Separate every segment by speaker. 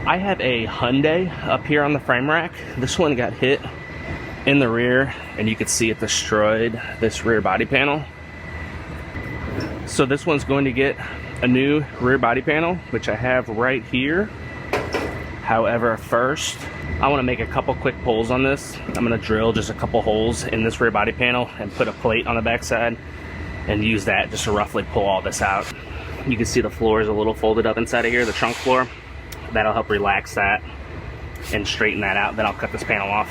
Speaker 1: I have a Hyundai up here on the frame rack. This one got hit in the rear, and you can see it destroyed this rear body panel. So this one's going to get a new rear body panel, which I have right here. However, first, I want to make a couple quick pulls on this. I'm going to drill just a couple holes in this rear body panel and put a plate on the backside and use that just to roughly pull all this out. You can see the floor is a little folded up inside of here, the trunk floor. That'll help relax that and straighten that out. Then I'll cut this panel off.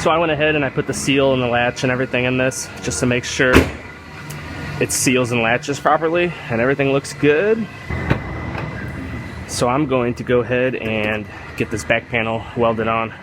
Speaker 1: So I went ahead and I put the seal and the latch and everything in this just to make sure it seals and latches properly and everything looks good. So I'm going to go ahead and get this back panel welded on.